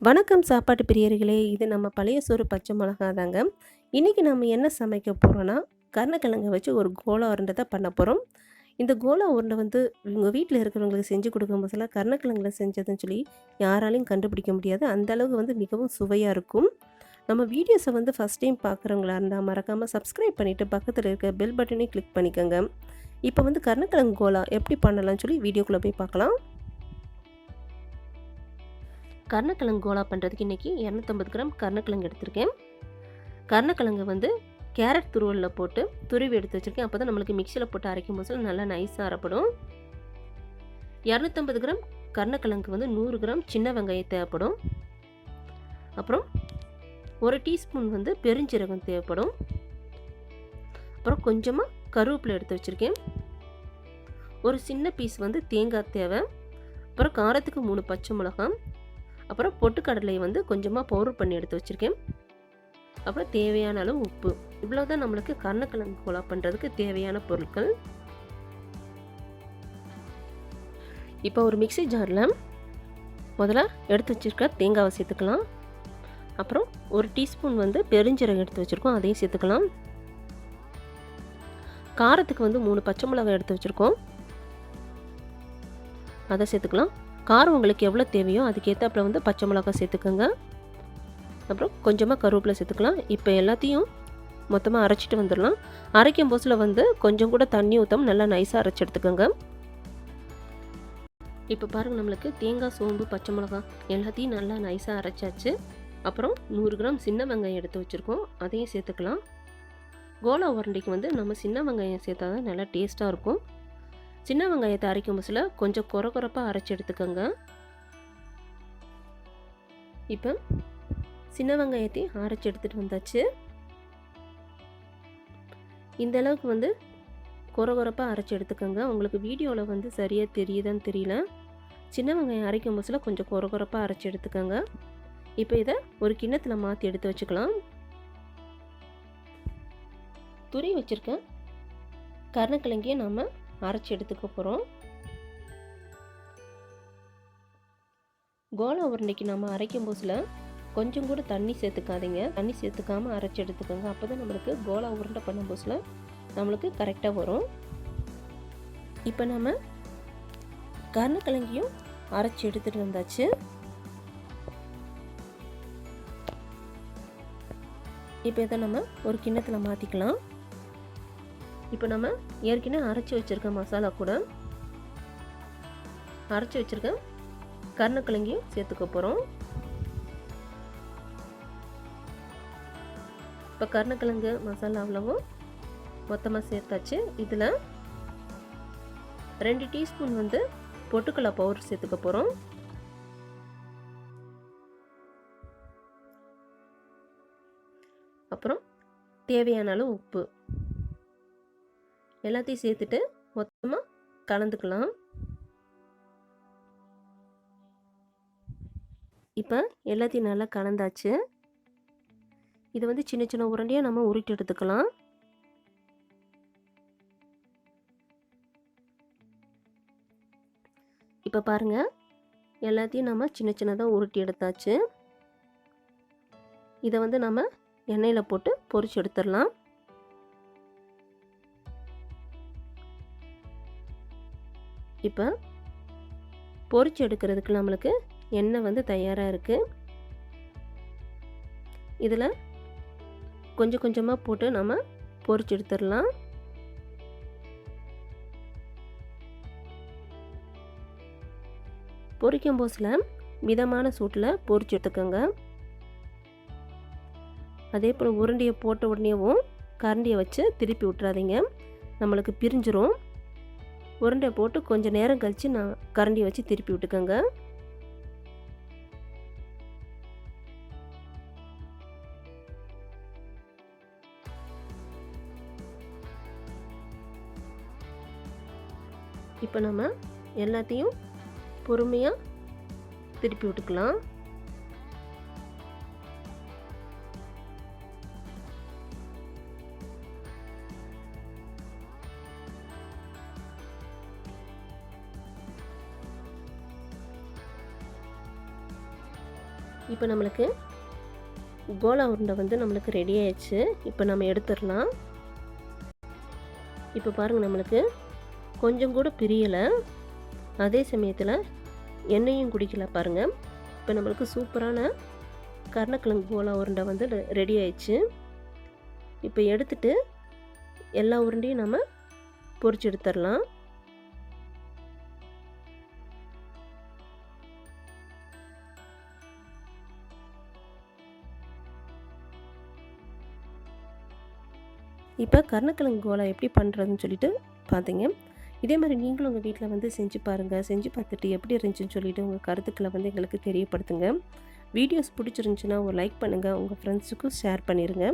வணக்கம் சாப்பாட்டு பிரியர்களே! இது நம்ம பழைய சோறு பச்சை மிளகா தாங்க. இன்னைக்கு நம்ம என்ன சமைக்க போறோம்னா, கருணக்கிழங்க வச்சு ஒரு கோலா உருண்டை தான் பண்ண போறோம். இந்த கோலா உருண்டை வந்து உங்க வீட்ல இருக்கிறவங்களுக்கு செஞ்சு கொடுக்கும்போதெல்லாம் கருணக்கிழங்குல செஞ்சதுன்னு சொல்லி யாராலயும் கண்டுபிடிக்க முடியாது. அந்த அளவுக்கு வந்து மிகவும் சுவையா இருக்கும். நம்ம வீடியோஸ வந்து ஃபர்ஸ்ட் டைம் பார்க்குறவங்களா இருந்தா மறக்காம சப்ஸ்கிரைப் பண்ணிட்டு பக்கத்துல இருக்க பெல் பட்டனையும் கிளிக் பண்ணிக்கங்க. இப்போ வந்து கருணக்கிழங்கு கோலா எப்படி பண்ணலாம்னு சொல்லி வீடியோக்குள்ள போய் பார்க்கலாம். கருணக்கிழங்கு கோலா பண்ணுறதுக்கு இன்றைக்கி 250 கிராம் கருணக்கிழங்கு எடுத்திருக்கேன். கருணக்கிழங்கு வந்து கேரட் துருவலில் போட்டு துருவி எடுத்து வச்சுருக்கேன். அப்போ தான் நம்மளுக்கு மிக்சியில் போட்டு அரைக்கும் போது நல்லா நைஸாக அரைப்படும். 250 கிராம் கருணக்கிழங்கு வந்து 100 கிராம் சின்ன வெங்காயம் தேவைப்படும். அப்புறம் 1 டீஸ்பூன் வந்து பெருஞ்சீரகம் தேவைப்படும். அப்புறம் கொஞ்சமாக கருவேப்பிலை எடுத்து வச்சுருக்கேன். ஒரு சின்ன பீஸ் வந்து தேங்காய் தேவை. அப்புறம் காரத்துக்கு 3 பச்சை மிளகாய். அப்புறம் பொட்டுக்கடலை வந்து கொஞ்சமாக பவுடர் பண்ணி எடுத்து வச்சுருக்கேன். அப்புறம் தேவையான அளவு உப்பு. இவ்வளோ தான் நம்மளுக்கு கருணக்கிழங்கு கோலா பண்ணுறதுக்கு தேவையான பொருட்கள். இப்போ ஒரு மிக்ஸி ஜாரில் முதல்ல எடுத்து வச்சுருக்க தேங்காவை சேர்த்துக்கலாம். அப்புறம் 1 டீஸ்பூன் வந்து பெருஞ்சீரகம் எடுத்து வச்சுருக்கோம், அதையும் சேர்த்துக்கலாம். காரத்துக்கு வந்து 3 பச்சை மிளகாய் எடுத்து வச்சுருக்கோம், அதை சேர்த்துக்கலாம். காரம் உங்களுக்கு எவ்வளோ தேவையோ அதுக்கேற்றாப்புல வந்து பச்சை மிளகாய் சேர்த்துக்கோங்க. அப்புறம் கொஞ்சமாக கருவேப்பிலை சேர்த்துக்கலாம். இப்போ எல்லாத்தையும் மொத்தமாக அரைச்சிட்டு வந்துடலாம். அரைக்கும் போதில் வந்து கொஞ்சம் கூட தண்ணி ஊற்றாமல் நல்லா நைஸாக அரைச்சி எடுத்துக்கோங்க. இப்போ பாருங்கள், நம்மளுக்கு தேங்காய், சோம்பு, பச்சை மிளகாய் எல்லாத்தையும் நல்லா நைஸாக அரைச்சாச்சு. அப்புறம் 100 கிராம் சின்ன வெங்காயம் எடுத்து வச்சுருக்கோம், அதையும் சேர்த்துக்கலாம். கோலா உருண்டைக்கு வந்து நம்ம சின்ன வெங்காயம் சேர்த்தா தான் நல்லா டேஸ்ட்டாக இருக்கும். சின்ன வெங்காயத்தை அரைக்கும் போதில் கொஞ்சம் கொரப்பாக அரைச்சி எடுத்துக்கோங்க. இப்போ சின்ன வெங்காயத்தையும் அரைச்சி எடுத்துகிட்டு வந்தாச்சு. இந்த அளவுக்கு வந்து கொரப்பாக அரைச்சி எடுத்துக்கோங்க. உங்களுக்கு வீடியோவில் வந்து சரியாக தெரியுதான்னு தெரியல. சின்ன வெங்காயம் அரைக்கும் போதில் கொஞ்சம் கொரப்பாக அரைச்சி எடுத்துக்கோங்க. இப்போ இதை ஒரு கிண்ணத்தில் மாற்றி எடுத்து வச்சுக்கலாம். துருவி வச்சுருக்க கருணக்கிழங்கையை நம்ம அரைச்சி எடுத்துக்க போகிறோம். கோலா உருண்டைக்கு நம்ம அரைக்கும் போதில் கொஞ்சம் கூட தண்ணி சேர்த்துக்காதீங்க. தண்ணி சேர்த்துக்காமல் அரைச்சி எடுத்துக்கோங்க. அப்போ தான் நம்மளுக்கு கோலா உருண்டை பண்ணும் போதில் நம்மளுக்கு கரெக்டாக வரும். இப்போ நம்ம கருணக்கிழங்கையும் அரைச்சி எடுத்துகிட்டு வந்தாச்சு. இப்போ இதை நம்ம ஒரு கிண்ணத்தில் மாற்றிக்கலாம். இப்போ நம்ம ஏற்கனவே அரைச்சி வச்சுருக்க மசாலா கூட அரைச்சி வச்சுருக்க கருணக்கிழங்கையும் சேர்த்துக்க போகிறோம். இப்போ கருணக்கிழங்கு மசாலா அவ்வளவும் மொத்தமாக சேர்த்தாச்சு. இதில் 2 டீஸ்பூன் வந்து பொட்டுக்கடலை பவுடர் சேர்த்துக்க போகிறோம். அப்புறம் தேவையான அளவு உப்பு எல்லாத்தையும் சேர்த்துட்டு மொத்தமாக கலந்துக்கலாம். இப்போ எல்லாத்தையும் நல்லா கலந்தாச்சு. இது வந்து சின்ன சின்ன உருண்டையாக நம்ம உருட்டி எடுத்துக்கலாம். இப்போ பாருங்கள், எல்லாத்தையும் நம்ம சின்ன சின்னதாக உருட்டி எடுத்தாச்சு. இதை வந்து நம்ம எண்ணெயில் போட்டு பொரிச்சு எடுத்துடலாம். இப்போ பொரிச்சு எடுக்கிறதுக்கு நம்மளுக்கு எண்ணெய் வந்து தயாராக இருக்குது. இதில் கொஞ்சம் கொஞ்சமாக போட்டு நம்ம பொரிச்சு எடுத்துடலாம். பொரிக்கும் போதில் மிதமான சூட்டில் பொரிச்சு எடுத்துக்கோங்க. அதே போல் உருண்டையை போட்ட உடனேவும் கரண்டியை வச்சு திருப்பி விட்டுறாதீங்க, நம்மளுக்கு பிரிஞ்சிரும். உருண்டை போட்டு கொஞ்சம் நேரம் கழித்து நான் கரண்டியை வச்சு திருப்பி விட்டுக்கோங்க. இப்போ நம்ம எல்லாத்தையும் பொறுமையாக திருப்பி விட்டுக்கலாம். இப்போ நம்மளுக்கு கோலா உருண்டை வந்து நம்மளுக்கு ரெடி ஆயிடுச்சு. இப்போ நம்ம எடுத்துடலாம். இப்போ பாருங்கள், நம்மளுக்கு கொஞ்சம் கூட பிரியலை, அதே சமயத்தில் எண்ணெயும் குடிக்கல பாருங்கள். இப்போ நம்மளுக்கு சூப்பரான கருணக்கிழங்கு கோலா உருண்டை வந்து ரெடி ஆயிடுச்சு. இப்போ எடுத்துட்டு எல்லா உருண்டையும் நம்ம பொரிச்சு எடுத்துடலாம். இப்போ கருணக்கிழங்கு கோலா எப்படி பண்ணுறதுன்னு சொல்லிட்டு பார்த்தீங்க. இதே மாதிரி நீங்களும் உங்கள் வீட்டில் வந்து செஞ்சு பாருங்கள். செஞ்சு பார்த்துட்டு எப்படி இருந்துச்சுன்னு சொல்லிவிட்டு உங்கள் கருத்துக்களை வந்து எங்களுக்கு தெரியப்படுத்துங்க. வீடியோஸ் பிடிச்சிருந்துச்சுன்னா ஒரு லைக் பண்ணுங்கள், உங்கள் ஃப்ரெண்ட்ஸுக்கும் ஷேர் பண்ணிடுங்க.